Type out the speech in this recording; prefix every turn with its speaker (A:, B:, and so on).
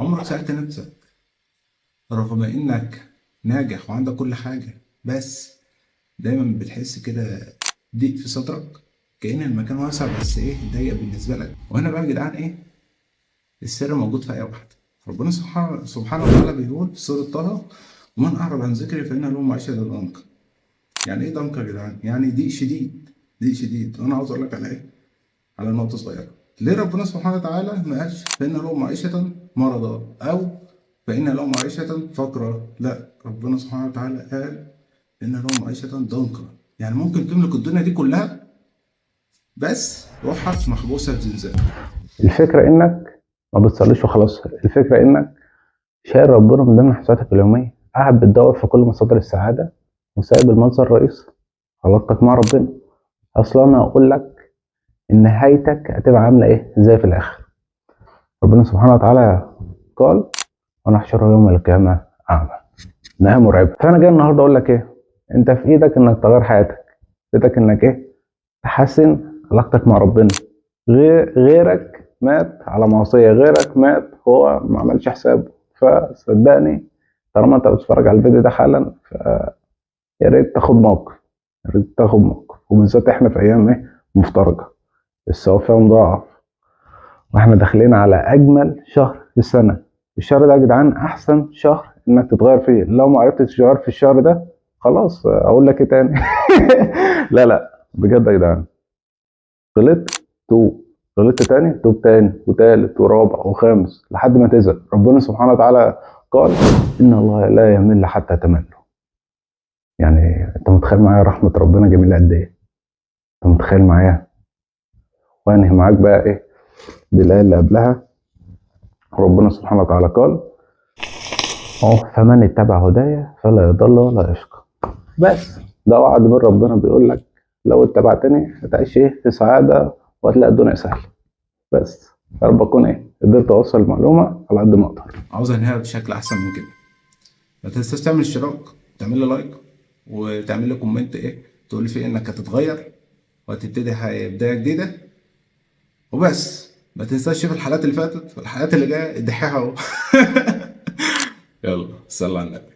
A: عمرك سألت نفسك رغم إنك ناجح وعندك كل حاجة، بس دايما بتحس كده ضيق في صدرك، كأن المكان واسع بس ضيق بالنسبة لك؟ وهنا بقى يا جدعان السر موجود في آية واحدة. ربنا سبحانه وتعالى بيقول في سورة طه: ومن أعرض عن ذكري فإن له معيشة ضنكا. يعني إيه ضنكا يا جدعان؟ يعني ضيق شديد، ضيق شديد. وأنا عاوز أقول لك على على نقطة صغيرة. ليه ربنا سبحانه وتعالى ما قالش فإن له معيشة مرضا أو فإن له معيشة فقرا؟ لا، ربنا سبحانه وتعالى قال إن له معيشة ضنكا. يعني ممكن تملك الدنيا دي كلها بس روحك محبوسة في زنزانة.
B: الفكرة إنك ما بتصليش وخلاص، الفكرة إنك شايل ربنا من ضمن حساباتك اليومية، قاعد بتدور في كل مصادر السعادة وسايب المصدر الرئيسي علاقتك مع ربنا. أصلا أنا أقول لك إن نهايتك هتبقى عاملة إيه إزاي في الآخر. ربنا سبحانه وتعالى قال: ونحشره يوم القيامة أعمى. نهاية مرعبة. فأنا جاي النهاردة أقول لك أنت في إيدك إنك تغير حياتك، في إيدك إنك تحسن علاقتك مع ربنا. غيرك مات على معصية، غيرك مات هو ما عملش حسابه. فصدقني، طالما انت بتتفرج على الفيديو ده حالا، يا ريت تاخد موقف، يا ريت تاخد موقف. وبالذات احنا في ايام مفترجة، الثواب فيها مضاعف، واحنا داخلين على اجمل شهر في السنة. الشهر ده يا جدعان احسن شهر انك تتغير فيه. لو ما عرفتش تتغير في الشهر ده، خلاص اقول لك ايه تاني؟ لا لا، بجد يا جدعان، غلطت توب، غلطت تاني توب، تاني وتالت ورابع وخامس لحد ما تزهق. ربنا سبحانه وتعالى قال: إن الله لا يمل حتى تملوا. يعني أنت متخيل معايا رحمة ربنا جميلة قد إيه؟ أنت متخيل معايا؟ وأنهي معاك بقى بالآية اللي قبلها. ربنا سبحانه وتعالى قال: فمن اتبع هدايا فلا يضل ولا يشقى. بس ده وعد من ربنا بيقول لك لو اتبعتني هتعيش في سعادة وهتلاقي الدنيا سهلة. بس يا رب اكون قدرت اوصل المعلومه على قد ما اقدر.
A: عاوز انهيها بشكل احسن من كده. ما تنساش تعمل اشتراك، تعمل لي لايك، وتعمل لي كومنت تقول لي فيه انك هتتغير وهتبتدي بدايه جديده. وبس ما تنساش تشوف الحلقات اللي فاتت والحلقات اللي جايه ادحيها اهو. يلا صلى على النبي.